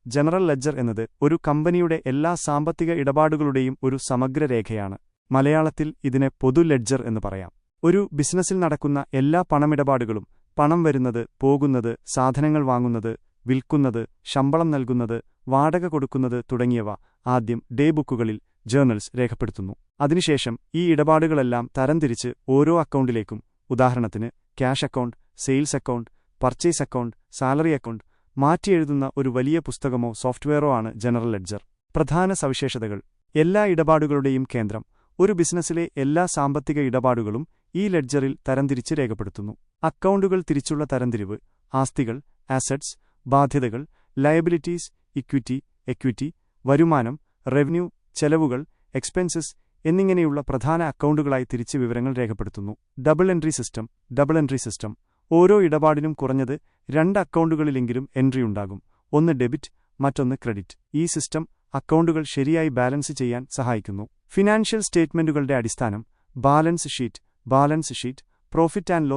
General ledger എന്നത് ഒരു കമ്പനിയുടെ എല്ലാ സാമ്പത്തിക ഇടപാടുകളുടെയും ഒരു സമഗ്ര രേഖയാണ്. മലയാളത്തിൽ ഇതിനെ പൊതു ലെഡ്ജർ എന്ന് പറയാം. ഒരു ബിസിനസ്സിൽ നടക്കുന്ന എല്ലാ പണമിടപാടുകളും, പണം വരുന്നത്, പോകുന്നത്, സാധനങ്ങൾ വാങ്ങുന്നത്, വിൽക്കുന്നത്, ശമ്പളം നൽകുന്നത്, വാടക കൊടുക്കുന്നത് തുടങ്ങിയവ ആദ്യം ഡേ ബുക്കുകളിൽ ജേർണൽസ് രേഖപ്പെടുത്തുന്നു. അതിനുശേഷം ഈ ഇടപാടുകളെല്ലാം തരംതിരിച്ച് ഓരോ അക്കൗണ്ടിലേക്കും, ഉദാഹരണത്തിന് cash account, sales account, purchase account, salary account, മാറ്റിയെഴുതുന്ന ഒരു വലിയ പുസ്തകമോ സോഫ്റ്റ്വെയറോ ആണ് ജനറൽ ലെഡ്ജർ. പ്രധാന സവിശേഷതകൾ: എല്ലാ ഇടപാടുകളുടെയും കേന്ദ്രം. ഒരു ബിസിനസ്സിലെ എല്ലാ സാമ്പത്തിക ഇടപാടുകളും ഈ ലെഡ്ജറിൽ തരംതിരിച്ച് രേഖപ്പെടുത്തുന്നു. അക്കൗണ്ടുകൾ തിരിച്ചുള്ള തരംതിരിവ്: ആസ്തികൾ, അസറ്റ്സ്, ബാധ്യതകൾ, ലയബിലിറ്റീസ്, എക്വിറ്റി, വരുമാനം, റവന്യൂ, ചെലവുകൾ, എക്സ്പെൻസസ് എന്നിങ്ങനെയുള്ള പ്രധാന അക്കൗണ്ടുകളായി തിരിച്ച് വിവരങ്ങൾ രേഖപ്പെടുത്തുന്നു. ഡബിൾ എൻട്രി സിസ്റ്റം: ഓരോ ഇടപാടിനും കുറഞ്ഞത് 2 അക്കൗണ്ടുകളിലെങ്കിലും എൻട്രി ഉണ്ടാകും. ഒന്ന് ഡെബിറ്റ്, മറ്റൊന്ന് ക്രെഡിറ്റ്. ഈ സിസ്റ്റം അക്കൗണ്ടുകൾ ശരിയായി ബാലൻസ് ചെയ്യാൻ സഹായിക്കുന്നു. ഫിനാൻഷ്യൽ സ്റ്റേറ്റ്മെന്റുകളുടെ അടിസ്ഥാനം: balance sheet, profit and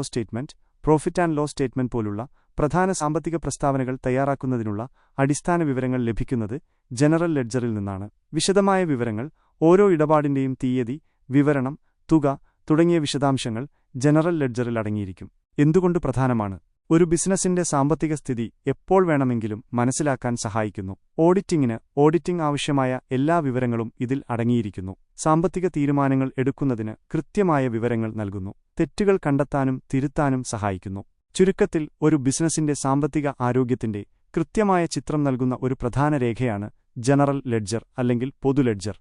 loss statement പോലുള്ള പ്രധാന സാമ്പത്തിക പ്രസ്താവനകൾ തയ്യാറാക്കുന്നതിനുള്ള അടിസ്ഥാന വിവരങ്ങൾ ലഭിക്കുന്നത് ജനറൽ ലെഡ്ജറിൽ നിന്നാണ്. വിശദമായ വിവരങ്ങൾ: ഓരോ ഇടപാടിന്റെയും തീയതി, വിവരണം, തുക തുടങ്ങിയ വിശദാംശങ്ങൾ ജനറൽ ലെഡ്ജറിൽ അടങ്ങിയിരിക്കും. എന്തുകൊണ്ട് പ്രധാനമാണ്? ഒരു ബിസിനസിന്റെ സാമ്പത്തിക സ്ഥിതി എപ്പോൾ വേണമെങ്കിലും മനസ്സിലാക്കാൻ സഹായിക്കുന്നു. ഓഡിറ്റിംഗ് ആവശ്യമായ എല്ലാ വിവരങ്ങളും ഇതിൽ അടങ്ങിയിരിക്കുന്നു. സാമ്പത്തിക തീരുമാനങ്ങൾ എടുക്കുന്നതിന് കൃത്യമായ വിവരങ്ങൾ നൽകുന്നു. തെറ്റുകൾ കണ്ടെത്താനും തിരുത്താനും സഹായിക്കുന്നു. ചുരുക്കത്തിൽ, ഒരു ബിസിനസിന്റെ സാമ്പത്തിക ആരോഗ്യത്തിന്റെ കൃത്യമായ ചിത്രം നൽകുന്ന ഒരു പ്രധാന രേഖയാണ് ജനറൽ ലെഡ്ജർ അല്ലെങ്കിൽ പൊതു ലെഡ്ജർ.